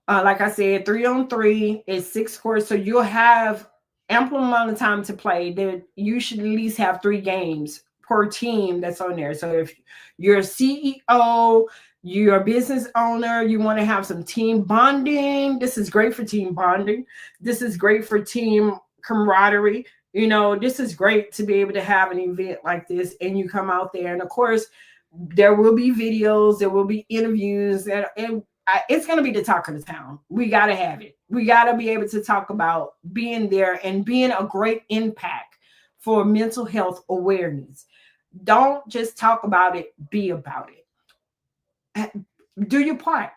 Speaker 2: Like I said, 3-on-3 is 6 courts, so you'll have ample amount of time to play. That you should at least have 3 games per team that's on there. So if you're a CEO, you're a business owner, you want to have some team bonding. This is great for team bonding. This is great for team camaraderie. This is great to be able to have an event like this, and you come out there, and of course, there will be videos, there will be interviews, and it's going to be the talk of the town. We got to have it. We got to be able to talk about being there and being a great impact for mental health awareness. Don't just talk about it, be about it. Do your part.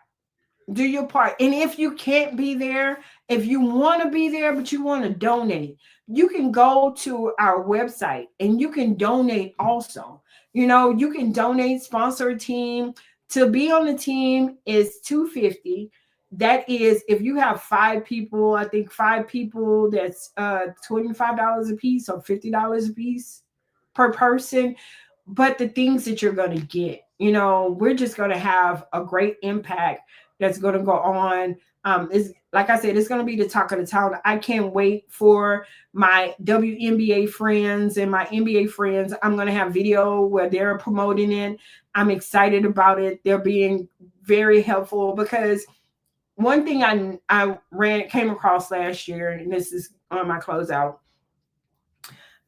Speaker 2: Do your part. And if you can't be there, if you want to be there, but you want to donate, you can go to our website and you can donate also. You can donate, sponsor a team. To be on the team is $250. That is if you have 5 people, I think 5 people, that's $25 a piece or $50 a piece per person. But the things that you're going to get, we're just going to have a great impact that's going to go on. Is like I said, it's going to be the talk of the town. I can't wait for my WNBA friends and my NBA friends. I'm going to have video where they're promoting it. I'm excited about it. They're being very helpful because one thing I came across last year, and this is on my closeout.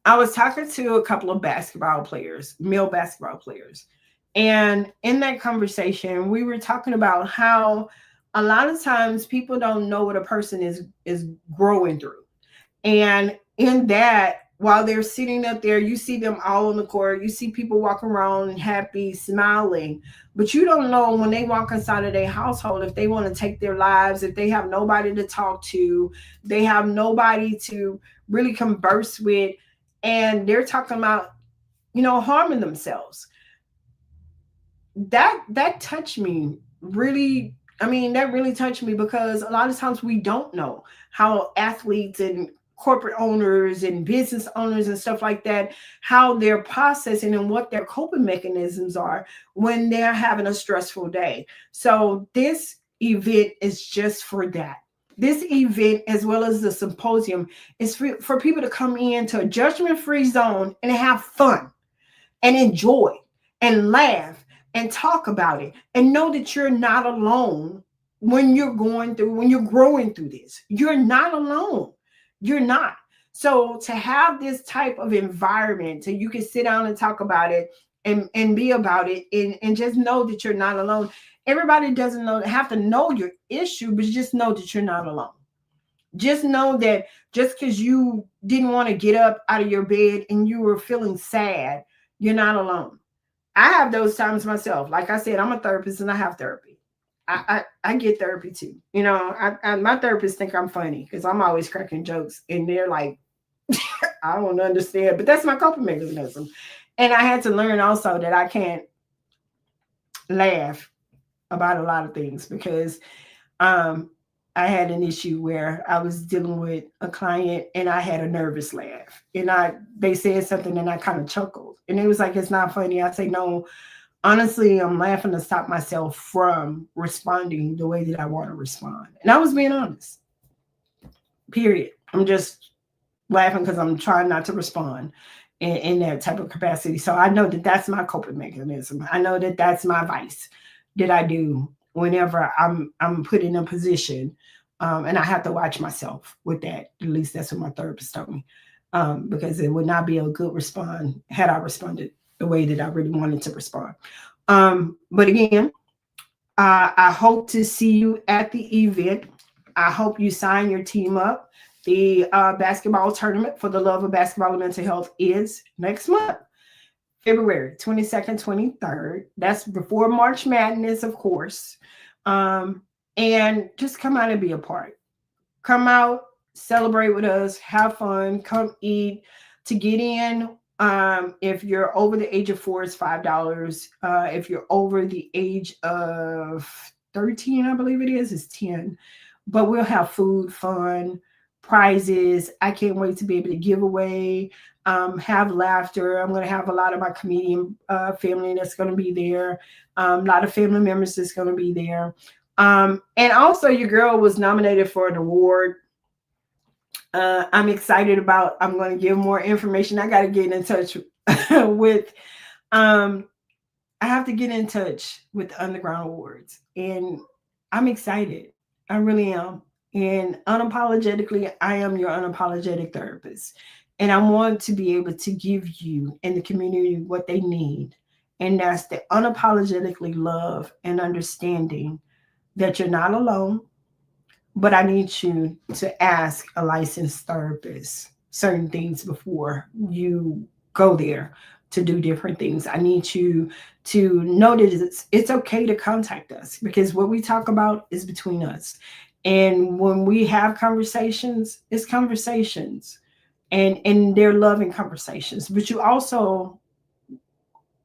Speaker 2: I was talking to a couple of basketball players, male basketball players. And in that conversation, we were talking about how a lot of times people don't know what a person is growing through. And in that, while they're sitting up there, you see them all on the court, you see people walking around happy, smiling, but you don't know when they walk inside of their household if they want to take their lives, if they have nobody to talk to, they have nobody to really converse with, and they're talking about, harming themselves. That touched me really. I mean, that really touched me because a lot of times we don't know how athletes and corporate owners and business owners and stuff like that, how they're processing and what their coping mechanisms are when they're having a stressful day. So this event is just for that. This event, as well as the symposium, is for people to come into a judgment-free zone and have fun and enjoy and laugh and talk about it and know that you're not alone when you're growing through this. You're not alone. You're not. So to have this type of environment so you can sit down and talk about it and be about it and just know that you're not alone. Everybody doesn't have to know your issue, but just know that you're not alone. Just know that just because you didn't want to get up out of your bed and you were feeling sad, you're not alone. I have those times myself. Like I said, I'm a therapist and I have therapy. I get therapy too. My therapists think I'm funny because I'm always cracking jokes and they're like, I don't understand, but that's my coping mechanism. And I had to learn also that I can't laugh about a lot of things because um, I had an issue where I was dealing with a client and I had a nervous laugh. And they said something and I kind of chuckled. And it was like, it's not funny. I say, no, honestly, I'm laughing to stop myself from responding the way that I want to respond. And I was being honest, period. I'm just laughing because I'm trying not to respond in that type of capacity. So I know that that's my coping mechanism. I know that that's my vice that I do whenever I'm put in a position, and I have to watch myself with that. At least that's what my therapist told me, because it would not be a good response had I responded the way that I really wanted to respond. But again, I hope to see you at the event. I hope you sign your team up. The basketball tournament for the love of basketball and mental health is next month, February 22nd, 23rd. That's before March Madness, of course. And just come out and be a part. Come out, celebrate with us, have fun, come eat. To get in, if you're over the age of 4, it's $5. If you're over the age of 13, I believe it is, it's 10. But we'll have food, fun, prizes. I can't wait to be able to give away, have laughter. I'm going to have a lot of my comedian family that's going to be there. A lot of family members that's going to be there. And also, your girl was nominated for an award. I'm excited about. I'm going to give more information. I got to get in touch with. Um, I have to get in touch with the Underground Awards, and I'm excited. I really am. And unapologetically, I am your unapologetic therapist, and I want to be able to give you and the community what they need, and that's the unapologetically love and understanding that you're not alone, but I need you to ask a licensed therapist certain things before you go there to do different things. I need you to know that it's okay to contact us because what we talk about is between us. And when we have conversations, it's conversations and they're loving conversations. But you also,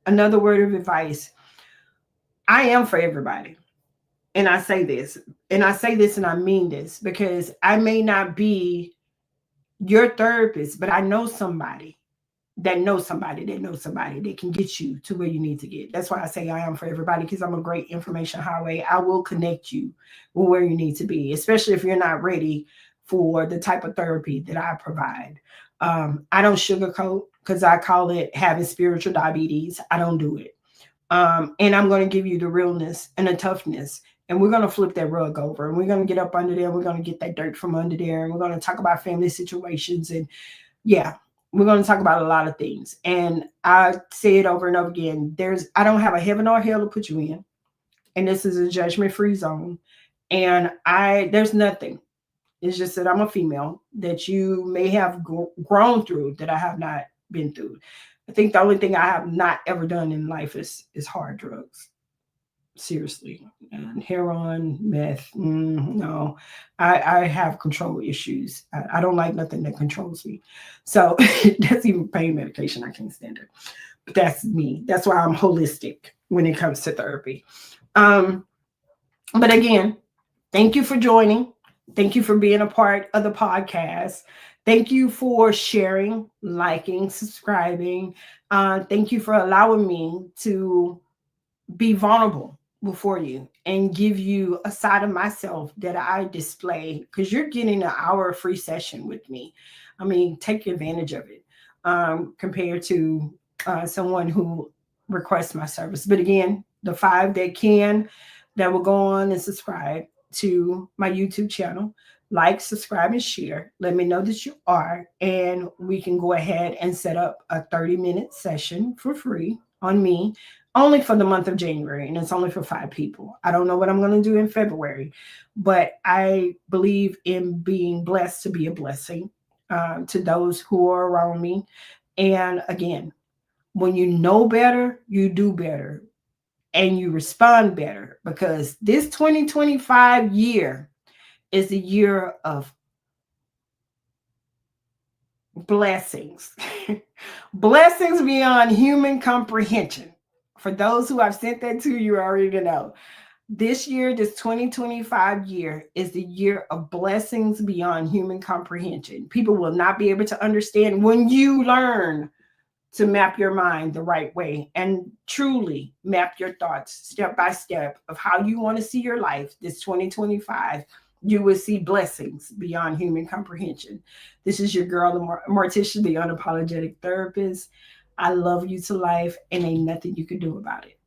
Speaker 2: another word of advice, I am for everybody. And I say this, and I say this and I mean this because I may not be your therapist, but I know somebody that knows somebody that knows somebody that can get you to where you need to get. That's why I say I am for everybody because I'm a great information highway. I will connect you with where you need to be, especially if you're not ready for the type of therapy that I provide. I don't sugarcoat because I call it having spiritual diabetes. I don't do it. And I'm going to give you the realness and the toughness. And we're going to flip that rug over and we're going to get up under there. We're going to get that dirt from under there. And we're going to talk about family situations. And yeah, we're going to talk about a lot of things. And I say it over and over again. I don't have a heaven or hell to put you in. And this is a judgment free zone. And there's nothing. It's just that I'm a female that you may have grown through that I have not been through. I think the only thing I have not ever done in life is hard drugs. Seriously, and heroin, meth. No, I have control issues. I don't like nothing that controls me. So that's even pain medication. I can't stand it. But that's me. That's why I'm holistic when it comes to therapy. Um, but again, thank you for joining. Thank you for being a part of the podcast. Thank you for sharing, liking, subscribing. Thank you for allowing me to be vulnerable before you and give you a side of myself that I display because you're getting an hour free session with me. I mean, take advantage of it compared to someone who requests my service. But again, the 5 that will go on and subscribe to my YouTube channel, like, subscribe, and share. Let me know that you are, and we can go ahead and set up a 30-minute session for free on me only for the month of January, and it's only for 5 people. I don't know what I'm going to do in February, but I believe in being blessed to be a blessing to those who are around me. And again, when you know better, you do better and you respond better because this 2025 year is the year of blessings. Blessings beyond human comprehension. For those who I've sent that to, you already know. This year, this 2025 year, is the year of blessings beyond human comprehension. People will not be able to understand when you learn to map your mind the right way and truly map your thoughts step by step of how you want to see your life this 2025. You will see blessings beyond human comprehension. This is your girl, the Morticia, the unapologetic therapist. I love you to life, and ain't nothing you can do about it.